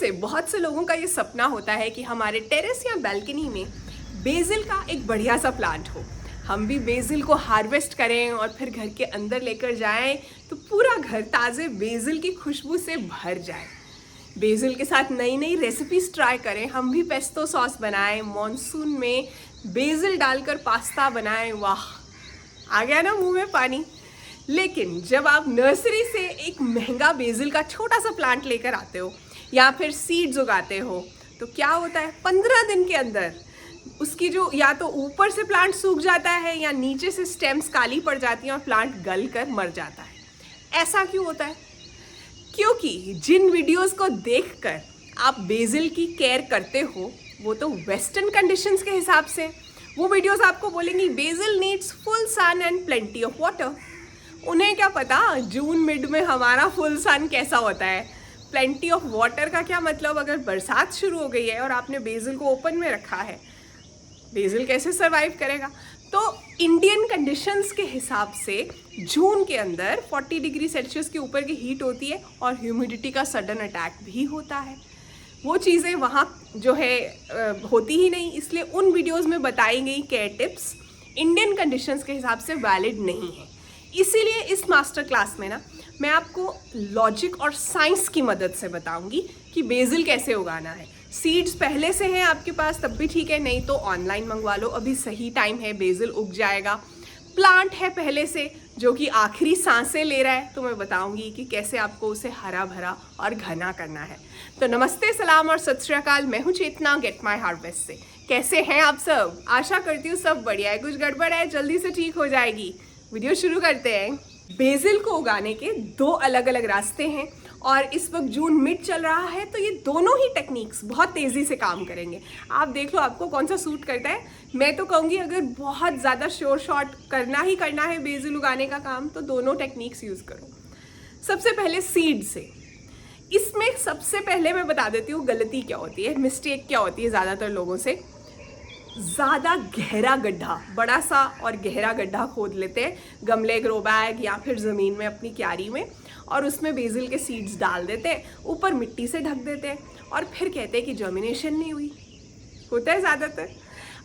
से बहुत से लोगों का ये सपना होता है कि हमारे टेरेस या बालकनी में बेसिल का एक बढ़िया सा प्लांट हो। हम भी बेसिल को हार्वेस्ट करें और फिर घर के अंदर लेकर जाएं तो पूरा घर ताज़े बेसिल की खुशबू से भर जाए। बेसिल के साथ नई नई रेसिपीज ट्राई करें, हम भी पेस्टो सॉस बनाएं, मॉनसून में बेसिल डालकर पास्ता बनाएं। वाह, आ गया ना मुंह में पानी। लेकिन जब आप नर्सरी से एक महंगा बेसिल का छोटा सा प्लांट लेकर आते हो या फिर सीड्स उगाते हो तो क्या होता है, 15 दिन के अंदर उसकी जो या तो ऊपर से प्लांट सूख जाता है या नीचे से स्टेम्स काली पड़ जाती हैं और प्लांट गल कर मर जाता है। ऐसा क्यों होता है? क्योंकि जिन वीडियोस को देखकर आप बेसिल की केयर करते हो वो तो वेस्टर्न कंडीशंस के हिसाब से। वो वीडियोस आपको बोलेंगी basil needs full sun and plenty of water. उन्हें क्या पता जून मिड में हमारा फुल सन कैसा होता है। प्लेंटी ऑफ वाटर का क्या मतलब, अगर बरसात शुरू हो गई है और आपने बेसिल को ओपन में रखा है, बेसिल कैसे सरवाइव करेगा? तो इंडियन कंडीशंस के हिसाब से जून के अंदर 40 डिग्री सेल्सियस के ऊपर की हीट होती है और ह्यूमिडिटी का सडन अटैक भी होता है। वो चीज़ें वहाँ जो है होती ही नहीं, इसलिए उन वीडियोस में बताई गई केयर टिप्स इंडियन कंडीशंस के हिसाब से वैलिड नहीं है। इसीलिए इस मास्टर क्लास में ना मैं आपको लॉजिक और साइंस की मदद से बताऊंगी कि बेसिल कैसे उगाना है। सीड्स पहले से हैं आपके पास तब भी ठीक है, नहीं तो ऑनलाइन मंगवा लो, अभी सही टाइम है, बेसिल उग जाएगा। प्लांट है पहले से जो कि आखिरी सांसें ले रहा है, तो मैं बताऊंगी कि कैसे आपको उसे हरा भरा और घना करना है। तो नमस्ते, सलाम और सत श्री अकाल। मैं हूँ चेतना गेट माई हार्वेस्ट से। कैसे हैं आप सब? आशा करती हूँ सब बढ़िया है। कुछ गड़बड़ है जल्दी से ठीक हो जाएगी। वीडियो शुरू करते हैं। बेसिल को उगाने के 2 अलग अलग रास्ते हैं और इस वक्त जून मिड चल रहा है तो ये दोनों ही टेक्निक्स बहुत तेज़ी से काम करेंगे। आप देख लो आपको कौन सा सूट करता है। मैं तो कहूँगी अगर बहुत ज़्यादा श्योर शॉट करना ही करना है बेसिल उगाने का काम तो दोनों टेक्निक्स यूज़ करो। सबसे पहले सीड से। इसमें सबसे पहले मैं बता देती हूँ गलती क्या होती है, मिस्टेक क्या होती है ज़्यादातर लोगों से। ज़्यादा गहरा गड्ढा, बड़ा सा और गहरा गड्ढा खोद लेते हैं गमले, ग्रो बैग या फिर ज़मीन में अपनी क्यारी में, और उसमें बेसिल के सीड्स डाल देते हैं, ऊपर मिट्टी से ढक देते हैं और फिर कहते हैं कि जर्मिनेशन नहीं हुई। होता है ज़्यादातर।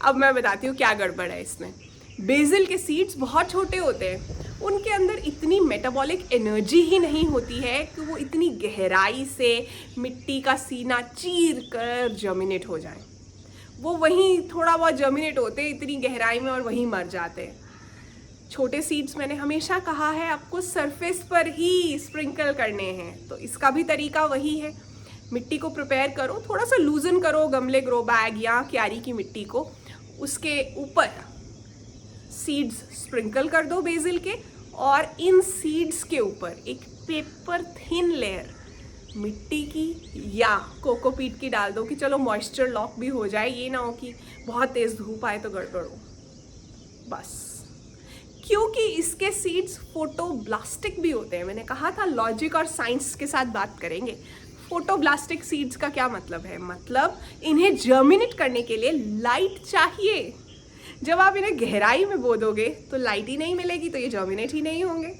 अब मैं बताती हूँ क्या गड़बड़ है इसमें। बेसिल के सीड्स बहुत छोटे होते हैं, उनके अंदर इतनी मेटाबॉलिक एनर्जी ही नहीं होती है कि वो इतनी गहराई से मिट्टी का सीना चीर कर जर्मिनेट हो जाए। वो वहीं थोड़ा बहुत जर्मिनेट होते हैं इतनी गहराई में और वहीं मर जाते हैं। छोटे सीड्स मैंने हमेशा कहा है आपको सरफेस पर ही स्प्रिंकल करने हैं, तो इसका भी तरीका वही है। मिट्टी को प्रिपेयर करो, थोड़ा सा लूजन करो गमले, ग्रो बैग या क्यारी की मिट्टी को, उसके ऊपर सीड्स स्प्रिंकल कर दो बेसिल के, और इन सीड्स के ऊपर एक पेपर थिन लेयर मिट्टी की या कोकोपीट की डाल दो कि चलो मॉइस्चर लॉक भी हो जाए। ये ना हो कि बहुत तेज़ धूप आए तो गड़बड़ हो। बस, क्योंकि इसके सीड्स फोटोब्लास्टिक भी होते हैं। मैंने कहा था लॉजिक और साइंस के साथ बात करेंगे। फोटोब्लास्टिक सीड्स का क्या मतलब है? मतलब इन्हें जर्मिनेट करने के लिए लाइट चाहिए। जब आप इन्हें गहराई में बो दोगे तो लाइट ही नहीं मिलेगी, तो ये जर्मिनेट ही नहीं होंगे।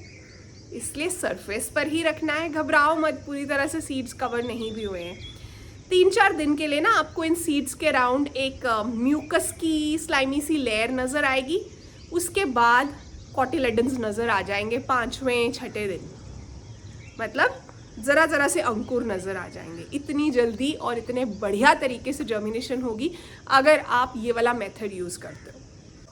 इसलिए सरफेस पर ही रखना है। घबराओ मत, पूरी तरह से सीड्स कवर नहीं भी हुए हैं। 3-4 दिन के लिए ना आपको इन सीड्स के अराउंड एक म्यूकस की स्लाइमी सी लेयर नज़र आएगी। उसके बाद कॉटिलेडन्स नज़र आ जाएंगे 5वें-6ठे दिन। मतलब ज़रा ज़रा से अंकुर नज़र आ जाएंगे। इतनी जल्दी और इतने बढ़िया तरीके से जर्मिनेशन होगी अगर आप ये वाला मेथड यूज़ करते हो।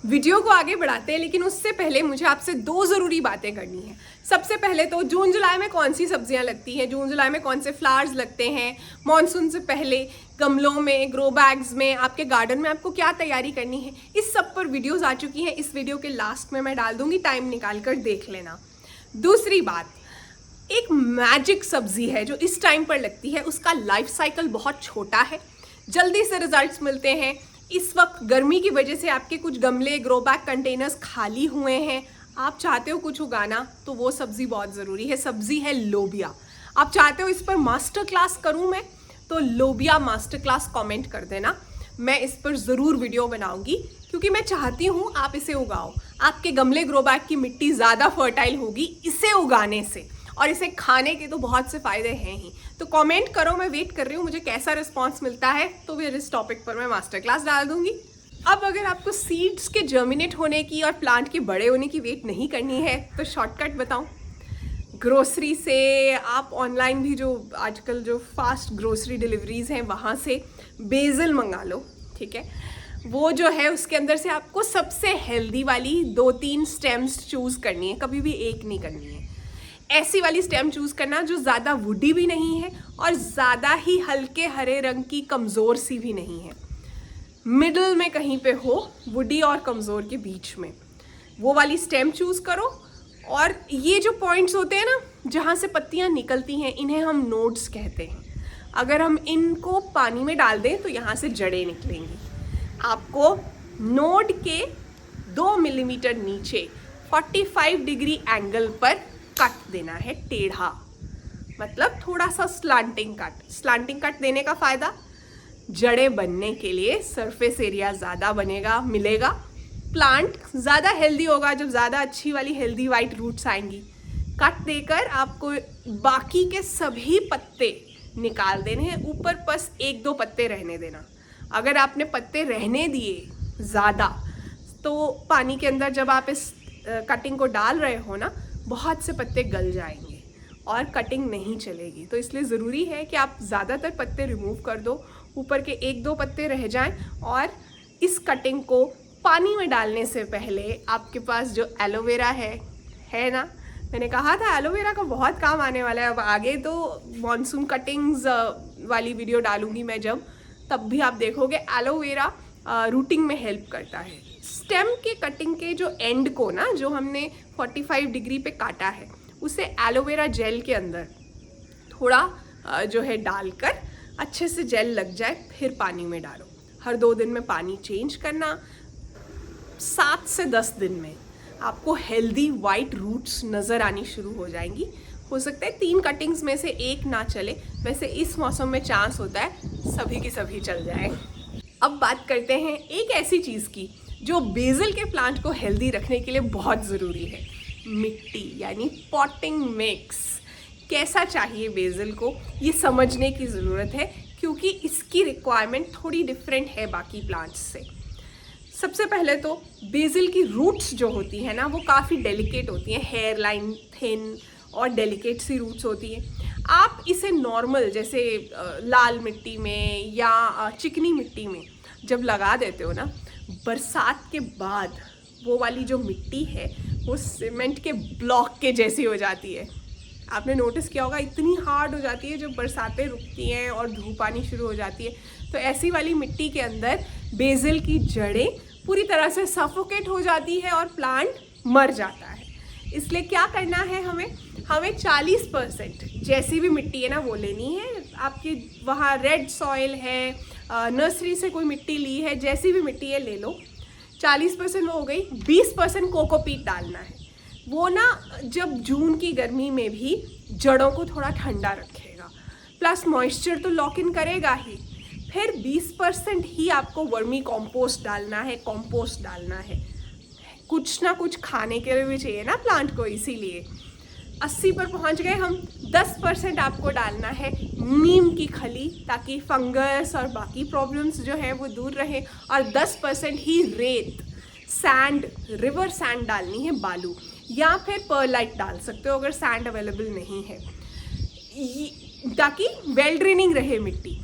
वीडियो को आगे बढ़ाते हैं, लेकिन उससे पहले मुझे आपसे 2 ज़रूरी बातें करनी है। सबसे पहले तो जून जुलाई में कौन सी सब्जियां लगती हैं, जून जुलाई में कौन से फ्लावर्स लगते हैं, मॉनसून से पहले गमलों में, ग्रो बैग्स में, आपके गार्डन में आपको क्या तैयारी करनी है, इस सब पर वीडियोस आ चुकी हैं। इस वीडियो के लास्ट में मैं डाल दूंगी, टाइम निकाल कर देख लेना। दूसरी बात, एक मैजिक सब्जी है जो इस टाइम पर लगती है, उसका लाइफ साइकिल बहुत छोटा है, जल्दी से रिजल्ट्स मिलते हैं। इस वक्त गर्मी की वजह से आपके कुछ गमले, ग्रो बैग, कंटेनर्स खाली हुए हैं, आप चाहते हो कुछ उगाना, तो वो सब्जी बहुत ज़रूरी है। सब्जी है लोबिया। आप चाहते हो इस पर मास्टर क्लास करूं मैं, तो लोबिया मास्टर क्लास कमेंट कर देना, मैं इस पर ज़रूर वीडियो बनाऊंगी, क्योंकि मैं चाहती हूँ आप इसे उगाओ। आपके गमले, ग्रो बैग की मिट्टी ज़्यादा फर्टाइल होगी इसे उगाने से, और इसे खाने के तो बहुत से फ़ायदे हैं ही। तो कमेंट करो, मैं वेट कर रही हूँ मुझे कैसा रिस्पॉन्स मिलता है, तो फिर इस टॉपिक पर मैं मास्टर क्लास डाल दूँगी। अब अगर आपको सीड्स के जर्मिनेट होने की और प्लांट के बड़े होने की वेट नहीं करनी है तो शॉर्टकट बताऊँ। ग्रोसरी से आप ऑनलाइन भी जो आजकल जो फास्ट ग्रोसरी डिलीवरीज हैं वहाँ से बेसिल मंगा लो, ठीक है। वो जो है उसके अंदर से आपको सबसे हेल्दी वाली 2-3 स्टेम्स चूज़ करनी है, कभी भी एक नहीं करनी है। ऐसी वाली स्टेम चूज़ करना जो ज़्यादा वुडी भी नहीं है और ज़्यादा ही हल्के हरे रंग की कमज़ोर सी भी नहीं है, मिडल में कहीं पे हो, वुडी और कमज़ोर के बीच में, वो वाली स्टेम चूज़ करो। और ये जो पॉइंट्स होते हैं ना जहाँ से पत्तियाँ निकलती हैं, इन्हें हम नोड्स कहते हैं। अगर हम इनको पानी में डाल दें तो यहाँ से जड़ें निकलेंगी। आपको नोड के 2 मिलीमीटर नीचे 45 डिग्री एंगल पर कट देना है, टेढ़ा, मतलब थोड़ा सा स्लांटिंग कट। स्लांटिंग कट देने का फ़ायदा, जड़ें बनने के लिए सरफेस एरिया ज़्यादा मिलेगा, प्लांट ज़्यादा हेल्दी होगा जब ज़्यादा अच्छी वाली हेल्दी वाइट रूट्स आएंगी। कट देकर आपको बाकी के सभी पत्ते निकाल देने हैं, ऊपर बस 1-2 पत्ते रहने देना। अगर आपने पत्ते रहने दिए ज़्यादा तो पानी के अंदर जब आप इस कटिंग को डाल रहे हो ना, बहुत से पत्ते गल जाएंगे और कटिंग नहीं चलेगी। तो इसलिए ज़रूरी है कि आप ज़्यादातर पत्ते रिमूव कर दो, ऊपर के 1-2 पत्ते रह जाएं। और इस कटिंग को पानी में डालने से पहले आपके पास जो एलोवेरा है ना, मैंने कहा था एलोवेरा का बहुत काम आने वाला है। अब आगे तो मॉनसून कटिंग्स वाली वीडियो डालूंगी मैं जब, तब भी आप देखोगे एलोवेरा रूटिंग में हेल्प करता है। स्टेम के कटिंग के जो एंड को ना, जो हमने 45 डिग्री पे काटा है, उसे एलोवेरा जेल के अंदर थोड़ा जो है डालकर अच्छे से जेल लग जाए, फिर पानी में डालो। हर 2 दिन में पानी चेंज करना। 7 से 10 दिन में आपको हेल्दी वाइट रूट्स नज़र आनी शुरू हो जाएंगी। हो सकता है 3 कटिंग्स में से एक ना चले, वैसे इस मौसम में चांस होता है सभी की सभी चल जाए। अब बात करते हैं एक ऐसी चीज़ की जो बेसिल के प्लांट को हेल्दी रखने के लिए बहुत ज़रूरी है, मिट्टी यानी पॉटिंग मिक्स। कैसा चाहिए बेसिल को, ये समझने की ज़रूरत है, क्योंकि इसकी रिक्वायरमेंट थोड़ी डिफरेंट है बाकी प्लांट्स से। सबसे पहले तो बेसिल की रूट्स जो होती है ना, वो काफ़ी डेलिकेट होती हैं, हेयर लाइन थिन और डेलिकेट सी रूट्स होती हैं। आप इसे नॉर्मल जैसे लाल मिट्टी में या चिकनी मिट्टी में जब लगा देते हो ना, बरसात के बाद वो वाली जो मिट्टी है वो सीमेंट के ब्लॉक के जैसी हो जाती है। आपने नोटिस किया होगा, इतनी हार्ड हो जाती है जब बरसातें रुकती हैं और धूप आनी शुरू हो जाती है। तो ऐसी वाली मिट्टी के अंदर बेसिल की जड़ें पूरी तरह से सफोकेट हो जाती है और प्लांट मर जाता है। इसलिए क्या करना है, हमें 40% जैसी भी मिट्टी है ना वो लेनी है। आपकी वहाँ रेड सॉइल है, नर्सरी से कोई मिट्टी ली है, जैसी भी मिट्टी है ले लो। 40% वो हो गई। 20% कोकोपीट डालना है। वो ना जब जून की गर्मी में भी जड़ों को थोड़ा ठंडा रखेगा, प्लस मॉइस्चर तो लॉक इन करेगा ही। फिर 20% ही आपको वर्मी कंपोस्ट डालना है। कुछ ना कुछ खाने के लिए भी चाहिए ना प्लांट को, इसीलिए 80 पर पहुंच गए हम। 10% आपको डालना है नीम की खली, ताकि फंगस और बाकी प्रॉब्लम्स जो है वो दूर रहे। और 10% ही रेत, सैंड, रिवर सैंड डालनी है, बालू, या फिर पर्लाइट डाल सकते हो अगर सैंड अवेलेबल नहीं है, ताकि वेल ड्रेनिंग रहे मिट्टी।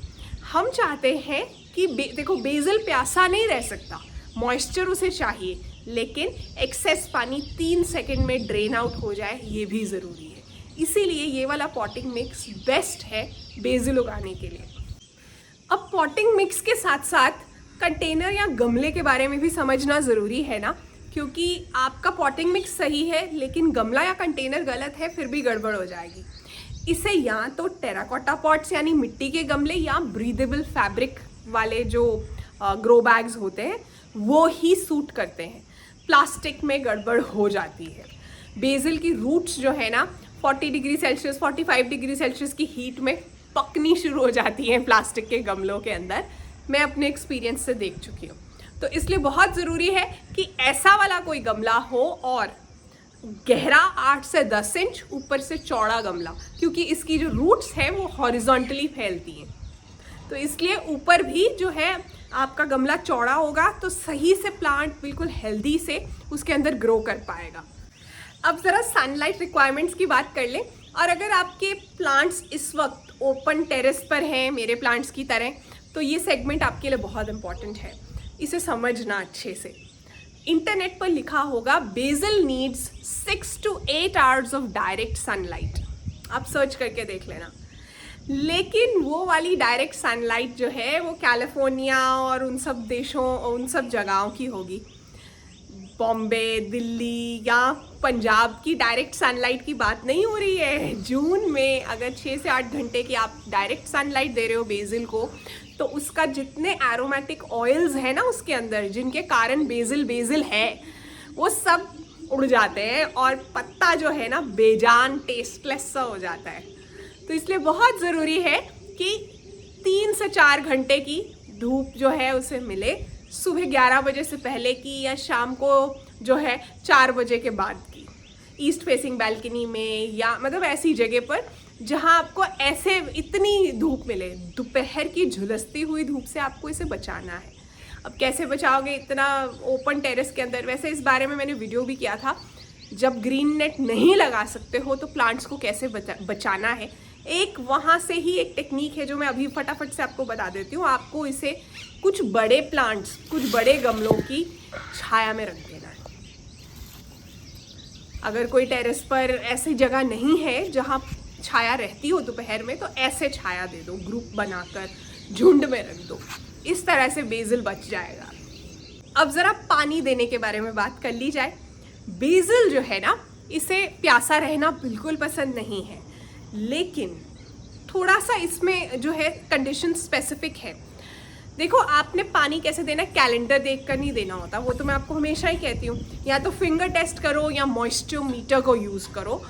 हम चाहते हैं कि देखो बेसिल प्यासा नहीं रह सकता, मॉइस्चर उसे चाहिए, लेकिन एक्सेस पानी 3 सेकंड में ड्रेन आउट हो जाए, ये भी ज़रूरी है। इसीलिए ये वाला पॉटिंग मिक्स बेस्ट है बेसिल उगाने के लिए। अब पॉटिंग मिक्स के साथ साथ कंटेनर या गमले के बारे में भी समझना ज़रूरी है ना, क्योंकि आपका पॉटिंग मिक्स सही है लेकिन गमला या कंटेनर गलत है, फिर भी गड़बड़ हो जाएगी। इसे या तो टेराकोटा पॉट्स यानी मिट्टी के गमले या ब्रीदेबल फैब्रिक वाले जो ग्रो बैग्स होते हैं वो ही सूट करते हैं। प्लास्टिक में गड़बड़ हो जाती है। बेसिल की रूट्स जो है ना 40 डिग्री सेल्सियस 45 डिग्री सेल्सियस की हीट में पकनी शुरू हो जाती हैं प्लास्टिक के गमलों के अंदर। मैं अपने एक्सपीरियंस से देख चुकी हूँ। तो इसलिए बहुत ज़रूरी है कि ऐसा वाला कोई गमला हो और गहरा 8 से 10 इंच, ऊपर से चौड़ा गमला, क्योंकि इसकी जो रूट्स हैं वो हॉरिजॉन्टली फैलती हैं, तो इसलिए ऊपर भी जो है आपका गमला चौड़ा होगा तो सही से प्लांट बिल्कुल हेल्दी से उसके अंदर ग्रो कर पाएगा। अब ज़रा सनलाइट रिक्वायरमेंट्स की बात कर लें। और अगर आपके प्लांट्स इस वक्त ओपन टेरेस पर हैं मेरे प्लांट्स की तरह, तो ये सेगमेंट आपके लिए बहुत इंपॉर्टेंट है, इसे समझना अच्छे से। इंटरनेट पर लिखा होगा BECIL needs 6 to 8 hours of direct sunlight, आप सर्च करके देख लेना। लेकिन वो वाली डायरेक्ट सनलाइट जो है वो कैलिफोर्निया और उन सब देशों, उन सब जगहों की होगी। बॉम्बे, दिल्ली या पंजाब की डायरेक्ट सनलाइट की बात नहीं हो रही है। जून में अगर 6 से 8 घंटे की आप डायरेक्ट सनलाइट दे रहे हो बेसिल को, तो उसका जितने एरोमेटिक ऑयल्स हैं ना उसके अंदर, जिनके कारण बेसिल है, वो सब उड़ जाते हैं और पत्ता जो है ना बेजान टेस्टलेस सा हो जाता है। तो इसलिए बहुत ज़रूरी है कि 3 से 4 घंटे की धूप जो है उसे मिले, सुबह 11 बजे से पहले की या शाम को जो है 4 बजे के बाद की, ईस्ट फेसिंग बैल्कनी में या मतलब ऐसी जगह पर जहां आपको ऐसे इतनी धूप मिले। दोपहर की झुलसती हुई धूप से आपको इसे बचाना है। अब कैसे बचाओगे इतना ओपन टेरेस के अंदर? वैसे इस बारे में मैंने वीडियो भी किया था। जब ग्रीन नेट नहीं लगा सकते हो तो प्लांट्स को कैसे बचाना है, एक वहाँ से ही एक टेक्निक है जो मैं अभी फटाफट से आपको बता देती हूँ। आपको इसे कुछ बड़े प्लांट्स, कुछ बड़े गमलों की छाया में रख देना है। अगर कोई टेरेस पर ऐसी जगह नहीं है जहाँ छाया रहती हो दोपहर में, तो ऐसे छाया दे दो, ग्रुप बनाकर झुंड में रख दो, इस तरह से बेसिल बच जाएगा। अब ज़रा पानी देने के बारे में बात कर ली जाए। बेसिल जो है ना, इसे प्यासा रहना बिल्कुल पसंद नहीं है, लेकिन थोड़ा सा इसमें जो है कंडीशन स्पेसिफिक है। देखो, आपने पानी कैसे देना, कैलेंडर देखकर नहीं देना होता, वो तो मैं आपको हमेशा ही कहती हूँ। या तो फिंगर टेस्ट करो या मॉइस्चरोमीटर को यूज़ करो,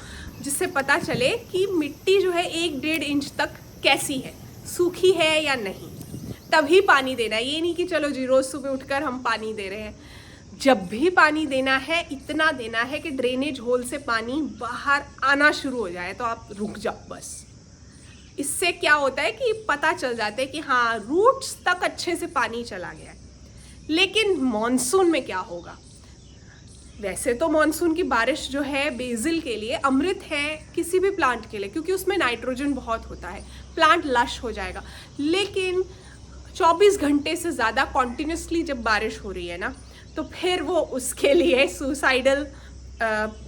जिससे पता चले कि मिट्टी जो है 1-1.5 इंच तक कैसी है, सूखी है या नहीं, तभी पानी देना है। ये नहीं कि चलो जी रोज़ सुबह उठकर हम पानी दे रहे हैं। जब भी पानी देना है, इतना देना है कि ड्रेनेज होल से पानी बाहर आना शुरू हो जाए, तो आप रुक जाओ बस। इससे क्या होता है कि पता चल जाता है कि हाँ, रूट्स तक अच्छे से पानी चला गया है। लेकिन मॉनसून में क्या होगा? वैसे तो मॉनसून की बारिश जो है बेसिल के लिए अमृत है, किसी भी प्लांट के लिए, क्योंकि उसमें नाइट्रोजन बहुत होता है, प्लांट लश हो जाएगा। लेकिन 24 घंटे से ज़्यादा कॉन्टिन्यूसली जब बारिश हो रही है ना, तो फिर वो उसके लिए सुसाइडल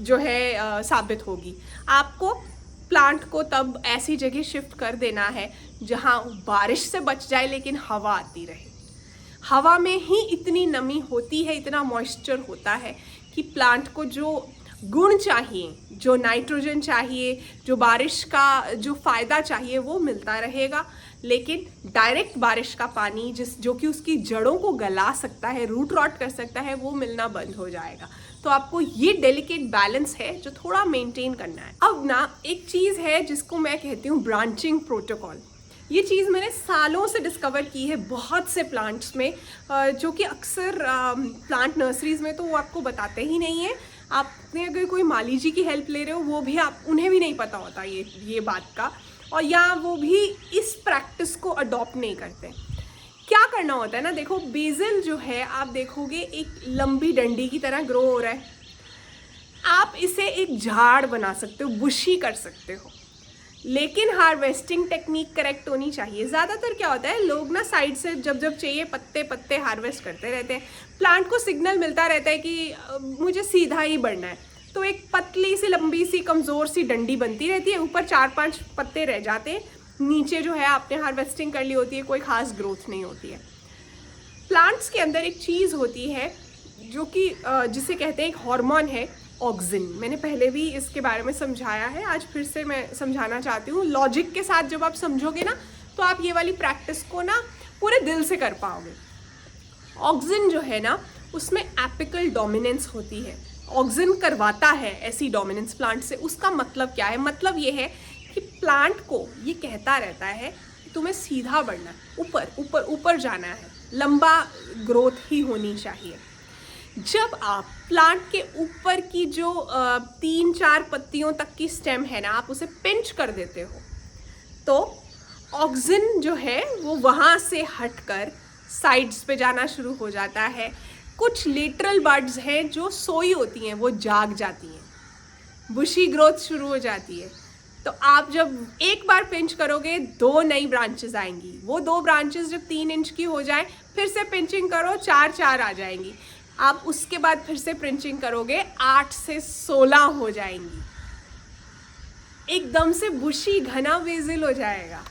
जो है साबित होगी। आपको प्लांट को तब ऐसी जगह शिफ्ट कर देना है जहाँ बारिश से बच जाए लेकिन हवा आती रहे। हवा में ही इतनी नमी होती है, इतना मॉइस्चर होता है कि प्लांट को जो गुण चाहिए, जो नाइट्रोजन चाहिए, जो बारिश का जो फ़ायदा चाहिए, वो मिलता रहेगा। लेकिन डायरेक्ट बारिश का पानी जो कि उसकी जड़ों को गला सकता है, रूट रॉट कर सकता है, वो मिलना बंद हो जाएगा। तो आपको ये डेलिकेट बैलेंस है जो थोड़ा मेंटेन करना है। अब ना एक चीज़ है जिसको मैं कहती हूँ ब्रांचिंग प्रोटोकॉल। ये चीज़ मैंने सालों से डिस्कवर की है बहुत से प्लांट्स में, जो कि अक्सर प्लांट नर्सरीज़ में तो वो आपको बताते ही नहीं है। आपने अगर कोई माली जी की हेल्प ले रहे हो, वो भी उन्हें भी नहीं पता होता ये बात का, और या वो भी इस प्रैक्टिस को अडॉप्ट नहीं करते। क्या करना होता है ना, देखो बेसिल जो है आप देखोगे एक लंबी डंडी की तरह ग्रो हो रहा है। आप इसे एक झाड़ बना सकते हो, बुशी कर सकते हो, लेकिन हार्वेस्टिंग टेक्निक करेक्ट होनी चाहिए। ज़्यादातर क्या होता है, लोग ना साइड से जब चाहिए पत्ते पत्ते हार्वेस्ट करते रहते हैं। प्लांट को सिग्नल मिलता रहता है कि मुझे सीधा ही बढ़ना है, तो एक पतली सी लंबी सी कमज़ोर सी डंडी बनती रहती है, ऊपर 4-5 पत्ते रह जाते हैं, नीचे जो है आपने हार्वेस्टिंग कर ली होती है, कोई ख़ास ग्रोथ नहीं होती है। प्लांट्स के अंदर एक चीज़ होती है जो कि जिसे कहते हैं एक हार्मोन है, ऑक्सिन। मैंने पहले भी इसके बारे में समझाया है, आज फिर से मैं समझाना चाहती हूँ। लॉजिक के साथ जब आप समझोगे ना, तो आप ये वाली प्रैक्टिस को ना पूरे दिल से कर पाओगे। ऑक्सिन जो है ना, उसमें एपिकल डोमिनेंस होती है। ऑक्सिन करवाता है ऐसी डोमिनेंस प्लांट से। उसका मतलब क्या है? मतलब ये है कि प्लांट को ये कहता रहता है कि तुम्हें सीधा बढ़ना है, ऊपर ऊपर ऊपर जाना है, लंबा ग्रोथ ही होनी चाहिए। जब आप प्लांट के ऊपर की जो 3-4 पत्तियों तक की स्टेम है ना, आप उसे पिंच कर देते हो तो ऑक्सीजन जो है वो वहाँ से हटकर साइड्स पे जाना शुरू हो जाता है। कुछ लेटरल बड्स हैं जो सोई होती हैं, वो जाग जाती हैं, बुशी ग्रोथ शुरू हो जाती है। तो आप जब एक बार पिंच करोगे 2 नई ब्रांचेस आएंगी। वो 2 ब्रांचेस जब 3 इंच की हो जाए फिर से पिंचिंग करो, 4 आ जाएंगी। आप उसके बाद फिर से पिंचिंग करोगे, 8 से 16 हो जाएंगी। एकदम से बुशी घना बेसिल हो जाएगा।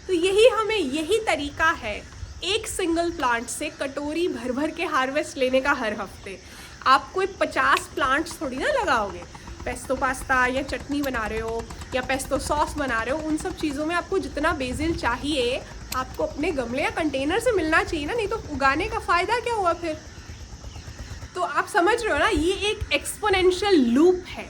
तो यही तरीका है एक सिंगल प्लांट से कटोरी भर भर के हार्वेस्ट लेने का हर हफ्ते। आप कोई 50 प्लांट्स थोड़ी ना लगाओगे। पेस्टो पास्ता या चटनी बना रहे हो या पेस्टो सॉस बना रहे हो, उन सब चीज़ों में आपको जितना बेसिल चाहिए आपको अपने गमले या कंटेनर से मिलना चाहिए ना, नहीं तो उगाने का फ़ायदा क्या हुआ फिर। तो आप समझ रहे हो ना, ये एक एक्सपोनेंशियल लूप है।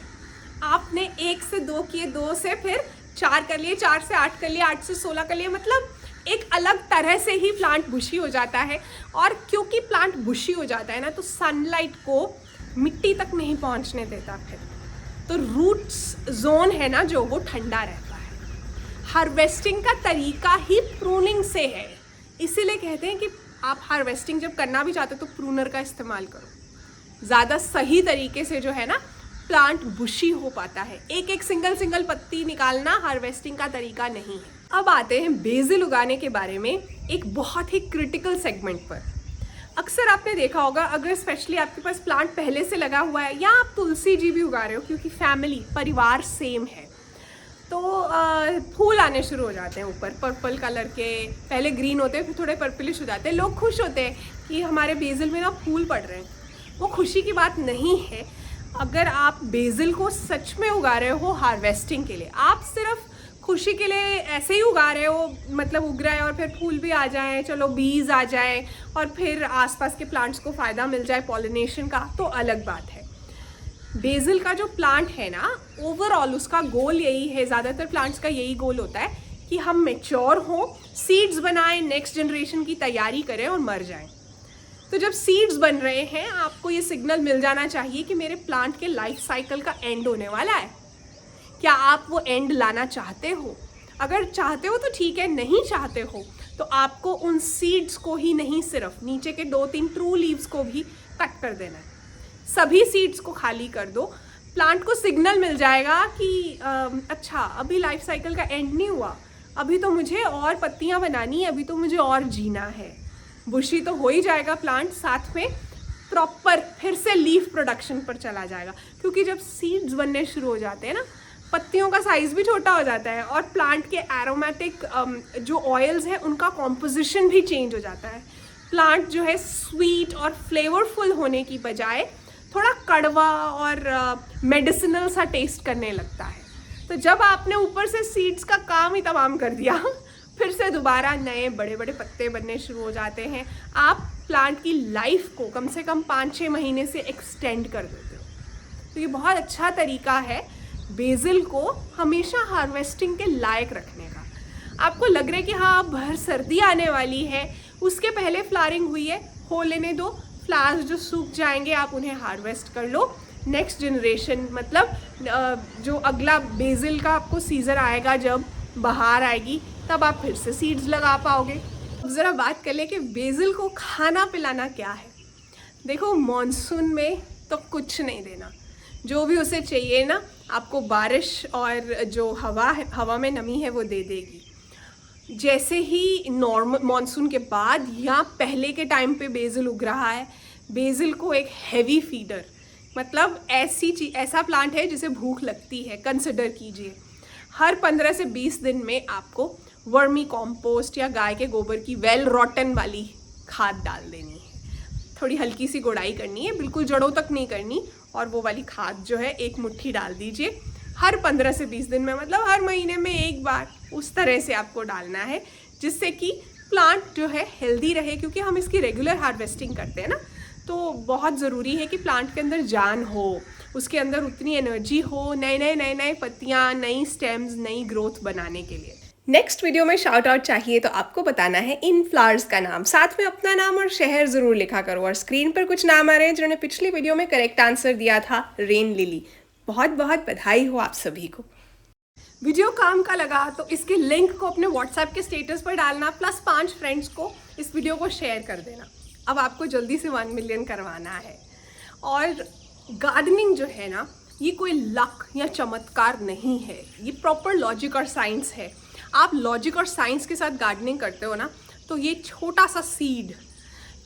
आपने 1 से 2 किए, 2 से फिर 4 कर लिए, 4 से 8 कर लिए, 8 से 16 कर लिए, मतलब एक अलग तरह से ही प्लांट बुशी हो जाता है। और क्योंकि प्लांट बुशी हो जाता है ना, तो सनलाइट को मिट्टी तक नहीं पहुंचने देता फिर, तो रूट्स जोन है ना जो, वो ठंडा रहता है। हार्वेस्टिंग का तरीका ही प्रूनिंग से है, इसीलिए कहते हैं कि आप हार्वेस्टिंग जब करना भी चाहते हो तो प्रूनर का इस्तेमाल करो। ज़्यादा सही तरीके से जो है ना प्लांट बुशी हो पाता है। एक सिंगल पत्ती निकालना हार्वेस्टिंग का तरीका नहीं है। अब आते हैं बेसिल उगाने के बारे में एक बहुत ही क्रिटिकल सेगमेंट पर। अक्सर आपने देखा होगा, अगर स्पेशली आपके पास प्लांट पहले से लगा हुआ है या आप तुलसी जी भी उगा रहे हो, क्योंकि फैमिली परिवार सेम है, तो फूल आने शुरू हो जाते हैं ऊपर पर्पल कलर के। पहले ग्रीन होते हैं, फिर थोड़े पर्पलिश हो जाते हैं। लोग खुश होते हैं कि हमारे बेसिल में ना फूल पड़ रहे हैं। वो खुशी की बात नहीं है। अगर आप बेसिल को सच में उगा रहे हो हार्वेस्टिंग के लिए, आप सिर्फ खुशी के लिए ऐसे ही उगा रहे हो, मतलब उग रहा है और फिर फूल भी आ जाए, चलो बीज आ जाए और फिर आसपास के प्लांट्स को फ़ायदा मिल जाए पॉलिनेशन का, तो अलग बात है। बेसिल का जो प्लांट है ना, ओवरऑल उसका गोल यही है, ज़्यादातर प्लांट्स का यही गोल होता है कि हम मैच्योर हों, सीड्स बनाएं, नेक्स्ट जनरेशन की तैयारी करें और मर जाएं। तो जब सीड्स बन रहे हैं, आपको ये सिग्नल मिल जाना चाहिए कि मेरे प्लांट के लाइफ साइकिल का एंड होने वाला है। क्या आप वो एंड लाना चाहते हो? अगर चाहते हो तो ठीक है, नहीं चाहते हो तो आपको उन सीड्स को ही नहीं, सिर्फ नीचे के 2-3 ट्रू लीव्स को भी कट कर देना है। सभी सीड्स को खाली कर दो। प्लांट को सिग्नल मिल जाएगा कि अच्छा अभी लाइफ साइकिल का एंड नहीं हुआ, अभी तो मुझे और पत्तियां बनानी है, अभी तो मुझे और जीना है। बुशी तो हो ही जाएगा प्लांट, साथ में प्रॉपर फिर से लीफ प्रोडक्शन पर चला जाएगा। क्योंकि जब सीड्स बनने शुरू हो जाते हैं ना, पत्तियों का साइज़ भी छोटा हो जाता है और प्लांट के एरोमेटिक जो ऑयल्स हैं उनका कॉम्पोजिशन भी चेंज हो जाता है। प्लांट जो है स्वीट और फ्लेवरफुल होने की बजाय थोड़ा कड़वा और मेडिसिनल सा टेस्ट करने लगता है। तो जब आपने ऊपर से सीड्स का काम ही तमाम कर दिया, फिर से दोबारा नए बड़े बड़े पत्ते बनने शुरू हो जाते हैं। आप प्लांट की लाइफ को कम से कम 5-6 महीने से एक्सटेंड कर देते हो। तो ये बहुत अच्छा तरीका है बेसिल को हमेशा हार्वेस्टिंग के लायक रखने का। आपको लग रहा है कि हाँ भर सर्दी आने वाली है, उसके पहले फ्लावरिंग हुई है, हो लेने दो, फ्लावर्स जो सूख जाएंगे आप उन्हें हार्वेस्ट कर लो। नेक्स्ट जनरेशन, मतलब जो अगला बेसिल का आपको सीज़न आएगा, जब बहार आएगी तब आप फिर से सीड्स लगा पाओगे। अब ज़रा बात कर ले कि बेसिल को खाना पिलाना क्या है। देखो, मॉनसून में तो कुछ नहीं देना, जो भी उसे चाहिए ना आपको बारिश और जो हवा में नमी है वो दे देगी। जैसे ही नॉर्मल मॉनसून के बाद या पहले के टाइम पे बेसिल उग रहा है, बेसिल को एक हैवी फीडर, मतलब ऐसा प्लांट है जिसे भूख लगती है, कंसिडर कीजिए। हर 15 से 20 दिन में आपको वर्मी कॉम्पोस्ट या गाय के गोबर की वेल रॉटन वाली खाद डाल देनी है। थोड़ी हल्की सी गुड़ाई करनी है, बिल्कुल जड़ों तक नहीं करनी, और वो वाली खाद जो है 1 मुट्ठी डाल दीजिए हर 15 से 20 दिन में, मतलब हर महीने में 1 बार। उस तरह से आपको डालना है जिससे कि प्लांट जो है हेल्दी रहे, क्योंकि हम इसकी रेगुलर हार्वेस्टिंग करते हैं ना, तो बहुत ज़रूरी है कि प्लांट के अंदर जान हो, उसके अंदर उतनी एनर्जी हो नए पत्तियाँ, नई स्टेम्स, नई ग्रोथ बनाने के लिए। नेक्स्ट वीडियो में शाउट आउट चाहिए तो आपको बताना है इन फ्लावर्स का नाम, साथ में अपना नाम और शहर ज़रूर लिखा करो। और स्क्रीन पर कुछ नाम आ रहे हैं जिन्होंने पिछली वीडियो में करेक्ट आंसर दिया था, रेन लिली। बहुत बहुत बधाई हो आप सभी को। वीडियो काम का लगा तो इसके लिंक को अपने व्हाट्सएप के स्टेटस पर डालना, प्लस 5 फ्रेंड्स को इस वीडियो को शेयर कर देना। अब आपको जल्दी से 1 मिलियन करवाना है। और गार्डनिंग जो है ना, ये कोई लक या चमत्कार नहीं है, ये प्रॉपर लॉजिक और साइंस है। आप लॉजिक और साइंस के साथ गार्डनिंग करते हो ना, तो ये छोटा सा सीड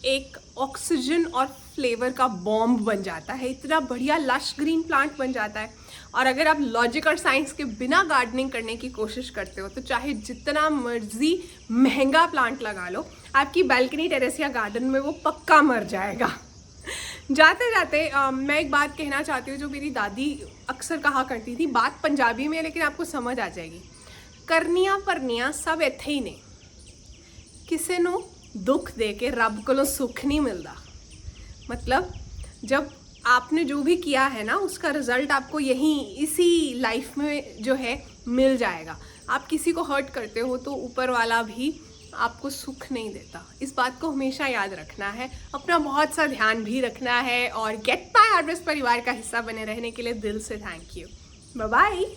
एक ऑक्सीजन और फ्लेवर का बॉम्ब बन जाता है, इतना बढ़िया लश ग्रीन प्लांट बन जाता है। और अगर आप लॉजिक और साइंस के बिना गार्डनिंग करने की कोशिश करते हो तो चाहे जितना मर्जी महंगा प्लांट लगा लो, आपकी बालकनी, टेरेस या गार्डन में वो पक्का मर जाएगा। जाते जाते मैं एक बात कहना चाहती हूँ जो मेरी दादी अक्सर कहा करती थी, बात पंजाबी में है लेकिन आपको समझ आ जाएगी। करनियां परनियां सब इत्थे ही ने, किसी ਨੂੰ दुख दे के रब को सुख नहीं मिलता। मतलब जब आपने जो भी किया है ना, उसका रिजल्ट आपको यहीं इसी लाइफ में जो है मिल जाएगा। आप किसी को हर्ट करते हो तो ऊपर वाला भी आपको सुख नहीं देता। इस बात को हमेशा याद रखना है, अपना बहुत सा ध्यान भी रखना है। और गेट माय हार्वेस्ट परिवार का हिस्सा बने रहने के लिए दिल से थैंक यू। Bye bye.